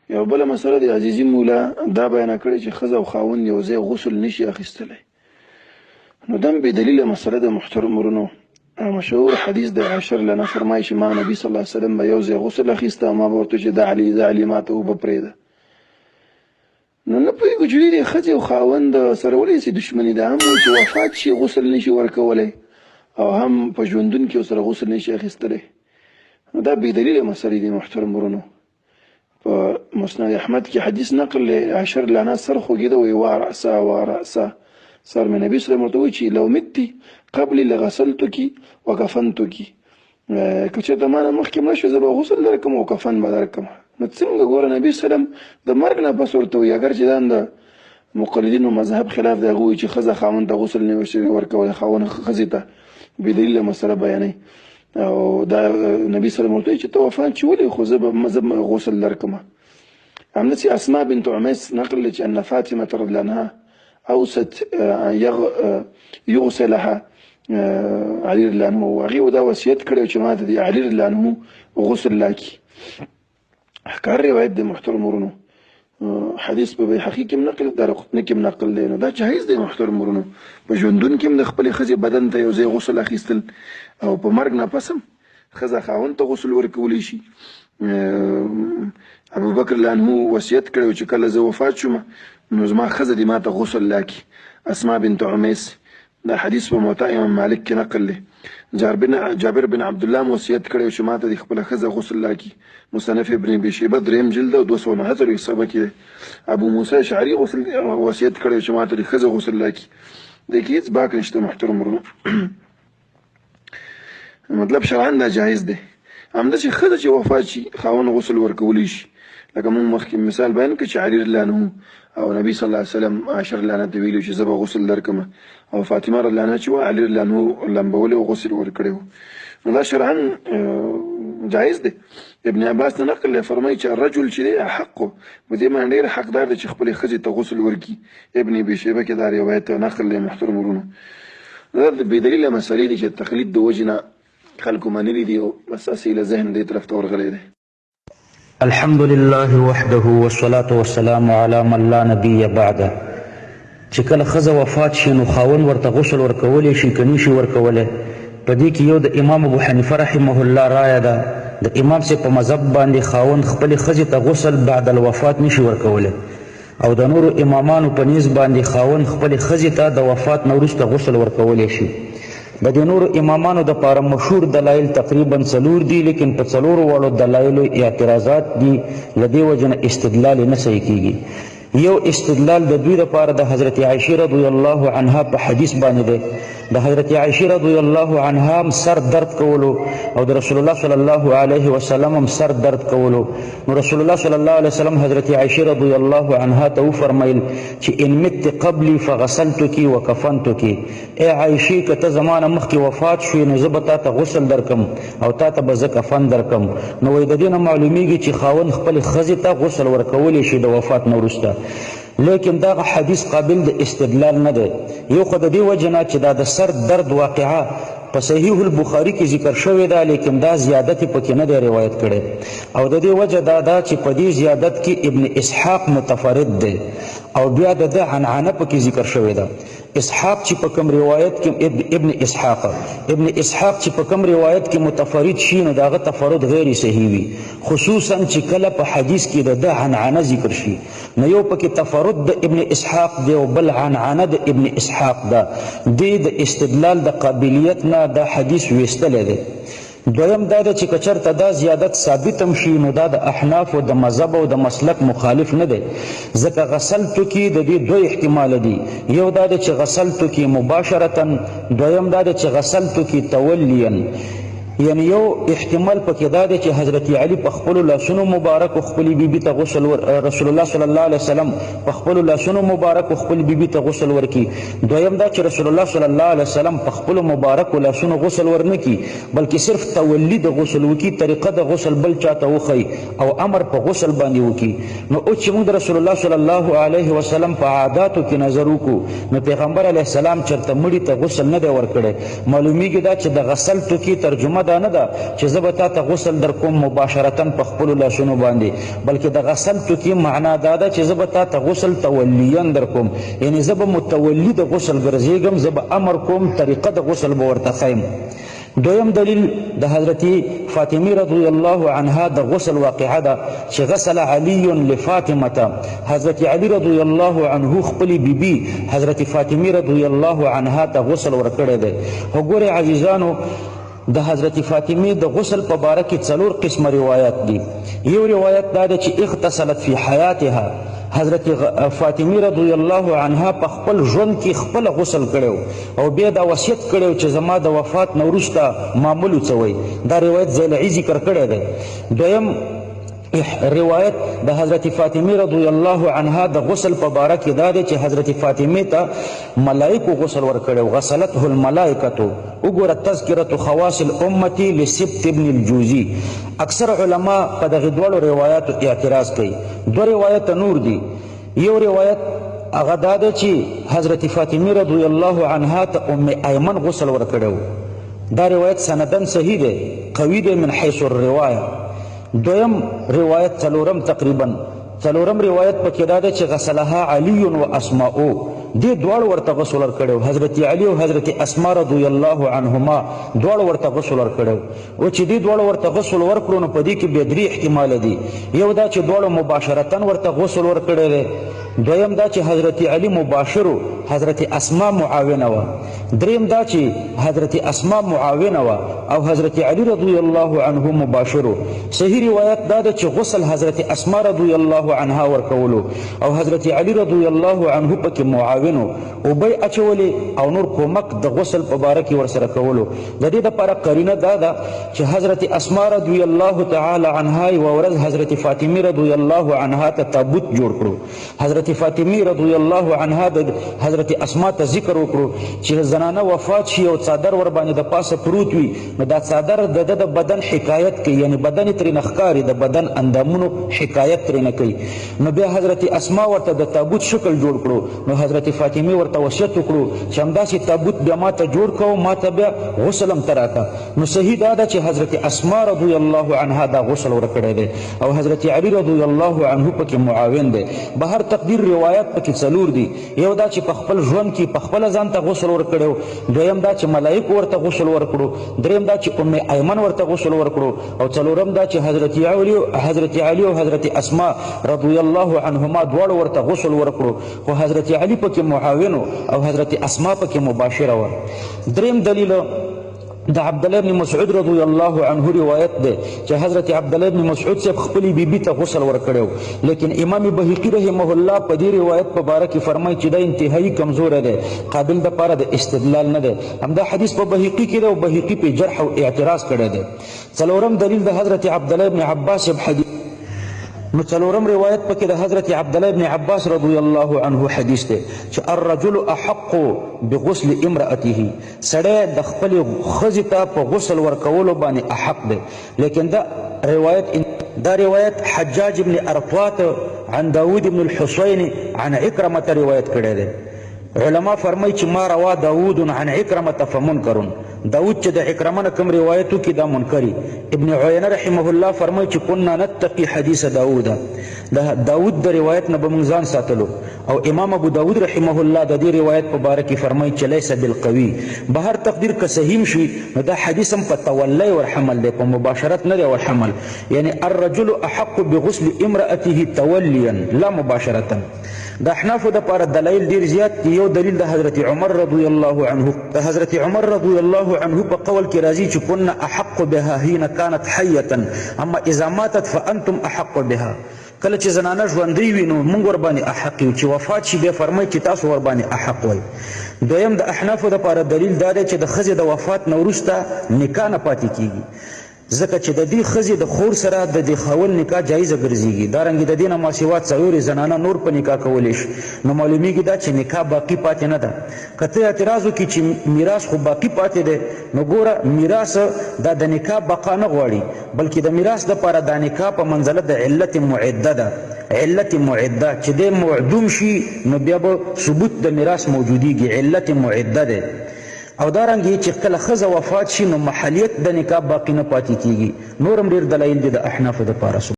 یو بله مسله د عزیزي مولا دا بیانه کړې چې ښځه او خاوند یو ځای غسل نشي اخیستلی، نو دم بې دلیله مسله د محترم ورونو. مشهور حدیث د عاشر لنا فرمایي چې ما نبي صلی الله علیه وسلم به یو ځای غسل اخیسته او ما به ورته چې دا علي ما ته اوبه پرېږده. نو نه پوهېږو چې ډېرې ښځې او خاوند سره ولې سي دښمني ده، هم چې وفات شي غسل نشي ورکولی او هم په ژوندون کې ورسره غسل نشي اخیستلی. نو دا بې دلیله مسلې دي محترم ورونو. په مسند احمد کې حدیث نقل لی عاشر لنا سر خوږېده وایي وا رأسا سر مې نبي صلی الله علیه وسلم ورته وایي چې لو متي قبلي لغسلتکي وکفنتکي، که چېرته ما نه مخکې مړه شوې زه به غسل درکړم او کفن به درکړم. نو څنګه ګوره نبي سلم د مرګ نه پس ورته وایي، اگر چې دا د مقلدینو مذهب خلاف دی، هغه وایي چې ښځه خاوند ته غسل نه شي ورکولی، خاوند ښځې ته بې دلیله مسله بیانوي. او دا نبي صلی الله علیه وسلم ورته وایي چې ته وفات شي ولې، خو زه به غسل درکړم. همداسې اسماء بنت عمیس نقل لري چې ان فاطمه رضی الله عنها اوست یغسلها علي رضی الله عنه، هغې دا وصیت کړی چې ما ته د علي رضی الله عنه غسل لاکي. ښکار روایت دی محترم ورونو. حدیث په بیهقي کې هم نقل، دارقطني کې هم نقل دی. نو دا جایز دی محترم ورونو، په ژوندون کې هم د خپلې ښځې بدن ته یو ځای غسل اخیستل او په مرګ نه پس هم ښځه خاوند ته غسل ورکولی شي. ابوبکر رضی الله عنه وصیت کړی چې کله زه وفات شوم نو زما ښځه دې ما ته غسل لاکي. اسماء بنت عمیس، دا حدیث په موطا امام مالک کې نقل دی. جابر بن عبدالله وصیت کړی چې ما ته د خپله ښځه غسل لاکي. مصنف ابن ابي شیبه 3 جلد او 269 صفحه کې دی. ابو موسی اشعري وصیت کړی چې ما ته د ښځه غسل لاکي. دې کې هېڅ باک نشته محترم ورونو. مطلب شرعاً دا جایز دی. همداسې ښځه چې وفات شي خاوند غسل ورکولی شي، لکه موږ مخکې مثال بیان کړ چې علي رضی الله عنه او نبي صلی الله علیه وسلم عاشر لعنه ته ویلي چې زه به غسل درکړم، او فاطمه رضی الله عنها چې علي رضی الله عنه لمبولی او غسل ورکړی و. نو دا شرعاً جایز دی. ابن عباس ته نقل دی، فرمایي چې الرجل چې دی احقو، په دې باندې ډېر حقدار دی چې خپلې ښځې ته غسل ورکړي. ابن ابي شیبه کې دا روایت نقل دی محترم ورونو. دا د بې دلیله مسلې دي چې تقلید د وجې نه خلکو منلي دي او بس هسې له ذهن دې طرف ته ورغلی دی. الحمد لله وحده والصلاة والسلام على من لا نبي بعده. چې کله ښځه وفات شي نو خاوند ورته غسل ورکولی شي که نشي ورکولی. په دې کې یو د امام ابو حنیفه رحمه الله رایه ده، د امام صاحب په مذهب باندې خاوند خپلې ښځې ته غسل بعد الوفات نشي ورکولی، او د نورو امامانو په نیز باندې خاوند خپلې ښځې ته د وفات نه وروسته غسل ورکولی شي. د دې نورو امامانو دپاره مشهور دلایل تقریبا 4 دي، لیکن په 4 واړو دلایلو اعتراضات دي، له دې وجې نه استدلال یې نه صحیح کېږي. یو استدلال د دوی دپاره د حضرت عایشې رضی الله عنها په حدیث باندې دی. د حضرت عایشې رضی الله عنها هم سر درد کولو او د رسول الله صلی الله علیه وسلم هم سر درد کولو. نو رسول الله صلی الله علیه وسلم حضرت عایشې رضی الله عنها ته وفرمیل چې ان مت قبلی فغسلتکی وکفنتکی، ای عایشې که ته زما نه مخکې وفات شوې نو زه به تا ته غسل درکم او تا ته به زه کفن درکم. نو وایي د دې نه معلومیږي چې خاوند خپلې ښځې ته غسل ورکولی شي د وفات نه وروسته. لیکن دغه حدیث قابل د استدلال نه دی. یو خو د دې وجې نه چې دا د سر درد واقعه په صحیح البخاري کې ذکر شوې ده، لیکن دا زیادت پکې نه دی روایت کړی، او د دې وجه دا ده چې په دې زیادت کې ابن اسحاق متفرد دی، او بیا د ده عنعنه پکې ذکر شوې ده. اسحاق چې په کوم روایت کې ابن اسحاق چې په کوم روایت کې متفرد شي نو داغه تفرد غیر صحیح وي، خصوصا چې کله په حدیث کې د ده عنعنه ذکر شي. نو یو پکې تفرد د ابن اسحاق دی او بل عنعنه د ابن اسحاق ده. د استدلال د قابلیت نه دا حدیث ویستلی دی. دویم دا ده چې که چېرته دا زیادت ثابت هم شي نو دا د احنافو د مذهب او د مسلک مخالف نه دی، ځکه غسلتو کې د دې 2 احتماله دي. یو دا ده چې غسلتو کې مباشرتا، دویم دا ده چې غسلتو کې تولیا. یعنی یو احتمال پکې دا دی چې حضرت علی په خپلو لاسونو مبارکو خپلې بیبي ته غسل رسول الله صلی الله علیه وسلم په خپلو لاسونو مبارکو خپلې بیبي ته غسل ورکړي. دویم دا چې رسول الله صلی الله علیه وسلم په خپلو مبارکو لاسونو غسل ورنه کړي، بلکې صرف تولی د غسل وکړي، طریقه د غسل بل چاته وښیي او امر په غسل باندې وکړي. نو اوس چې موږ د رسول الله صلی الله علیه وسلم په عاداتو کې نظر وکړو نو پیغمبر علیه السلام چېرته مړي ته غسل نه دی ورکړی. معلومیږي دا چې د غسل ټکي ترجمه دا نه ده چې زه به تا ته غسل در کوم مباشرتا په خپلو لاسونو باندې، بلکې د غسلتو کې معنا دا ده چې زه به تا ته غسل تولیاً در کوم، یعنی زه به متولی د غسل ګرځېږم، زه به امر کوم، طریقه د غسل به ورته ښیم. دویم دلیل د حضرت فاطمه رضی الله عنها د غسل واقعه ده چې غسل علی لفاطمه، حضرت علی رضی الله عنه خپل بیبي حضرت فاطمه رضی الله عنها ته غسل ورکړی دی. وګورئ عزیزانو، د حضرت فاطمه د غسل په باره کې 4 قسمه روایت دي. یو روایت دا ده چې اغتسلت فی حیاتها، حضرت فاطمه رضی الله عنها په خپل ژوند کې خپل غسل کړو او بیا دا وصیت کړو چې زما د وفات نه وروسته معمول وڅوي. دا روایت زیلعي ذکر کړی دی. دویم روایت د حضرت فاطمه رضی الله عنها د غسل په باره کې دا دی چې حضرت فاطمه ته ملائکو غسل ورکړو، غسلته الملائکه. وګوره تذکرة خواص الامه لسبت ابن الجوزی. اکثر علما په دغه دوړو روایتو اعتراض کوي. 2 روایت نور دي. یو روایت هغه دا دی چې حضرت فاطمه رضی الله عنها ته ام ایمن غسل ورکړو. دا روایت سندن صحیح دی، قوي دی من حيث الروایه. دویم روایت تقریبا څلورم روایت پکې دا ده چې غسلها علی و اسماء، دې دواړو ورته غسل ورکړو، حضرت علی او حضرت اسماء رضی الله عنهما دواړو ورته غسل ورکړو. او چې دې دواړو ورته غسل ورکړو نو په دې کې به 3 احتمال دي. یو دا چې دواړو مباشرتا ورته غسل ورکړی دی، دویم دا چې حضرت علی مباشر، حضرت اسماء معاونه و، دریم دا چې حضرت اسماء معاونه و او حضرت علی رضی الله عنه مباشر. صحیح روایت دا ده چې غسل حضرت اسماء رضی الله عنها ورکولو او حضرت علی رضی الله عنه پکې معاون او بی اچولې او نور کومک د غسل په باره کې ورسره کولو. د دې لپاره قرینه دا ده چې حضرت اسماء رضی الله تعالی عنها یو ورځ حضرت فاطمه رضی الله عنها ته تابوت جوړ کړو. حضرت فاطمه رضی الله عنها د حضرت اسماء ته ذکر وکړو چې زنانه وفات شي او څادر ور باندې د پاسه پروت وي، نو دا څادر د بدن حکایت کوي، یعنی بدن ترې نخکاری، د بدن اندامونو حکایت ترې نه کوي. نو بیا حضرت اسماء ورته د تابوت شکل جوړ کړو. نو حضرت فاطمه ورته وصیت وکړو چې همداسې تابوت بیا ماته جوړ کړو، ماته بیا غسل هم ته راکړه. نو صحیح دا ده چې حضرت اسماء رضی الله عنها دا غسل ورکړی دی او حضرت علی رضی الله عنه پکې معاون دی. بهر تقدیر روایت پکې 4 دي. یو دا چې په خپل ژوند کې په خپل ځان ته غسل ورکړو، دویم دا چې ملائکه ورته غسل ورکړو، دریم دا چې ام ایمن ورته غسل ورکړو او څلورم دا چې حضرت علی او حضرت اسماء رضی الله عنهما دواړو ورته غسل ورکړو، خو حضرت علی پکې معاون او حضرت اسماء پکې مباشره و. دریم دلیل د عبد الله بن مسعود رضی الله عنه روایت ده چې حضرت عبد الله بن مسعود صاحب خپل بیبي ته غسل ورکړو، لیکن امام بهقی رحمه الله په دې روایت په باره کې فرمایي چې دا انتهایی کمزور ده، قابل د پاره د استدلال نه ده. همدا حدیث په بهقی کې ده او بهقی په جرح او اعتراض کړی ده. څلورم دلیل د حضرت عبد الله بن عباس حدیث. نو څلورم روایت پکې د حضرت عبد الله بن عباس رضی الله عنه حدیث دی چې الرجل احق بغسل امرأته، سړی د خپل ښځې ته په غسل ورکولو باندې احق دی. لیکن دا روایت حجاج بن ارطوات عن داود بن الحسين عن عكرمة روایت کړی دی. علما فرمای چې ما روا داود عن عكرمة فمنکر، داود چې د عکرمه نه کوم روایتو کې دا منکری. ابن عینه رحمه الله فرمایي چې كنا نتقي حدیث داود، د داود د روایت نه به موږ ځان ساتلو. او امام ابو داود رحمه الله د دې روایت په باره کې فرمایي چې لیس بالقوي. بهر تقدیر که صحیح شي نو دا حدیث هم په تولی ورحمل دی، په مباشرت نه دی ورحمل. یعنی الرجل احق بغسل امرأته تولیا لا مباشرتا. د احنافو د پاره دلایل ډیر زیات دي. یو دلیل د حضرت عمر رضی الله عنه، د حضرت عمر رضی الله عنه په قول کې راځي چې كنا احق بها حين كانت حيه اما اذا ماتت فانتم احق بها. کله چې زنانه ژوندۍ وي نو موږ ور باندې احق یو، چې وفات شي بیا فرمایي چې تاسو ور باندې احق وئ. دویم د احنافو د پاره دلیل دا دی چې د ښځې د وفات نه وروسته نکاح نه پاتې کیږي، ځکه چې د دې ښځې د خور سره د دې خاوند نکاح جایزه ګرځېږي. دارنګې د دې نه ماسوا څلورې زنانه نور په نکاح کولی شي. نو معلومیږي دا چې نکاح باقي پاتې نه ده. که ته اعتراض وکړي چې میراث خو باقي پاتې دی، نو ګوره میراث دا د نکاح بقا نه غواړي، بلکې د میراث دپاره دا نکاح په منزله د علت معده ده. علت معده چې دی معدوم شي نو بیا به ثبوت د میراث موجودیږي، علت معده ده. او دارنګه چې کله ښځه وفات شي نو محلیت د نکاح باقي نه پاتې کیږي. نورم ډېر دلایل دي د احنافو دپاره.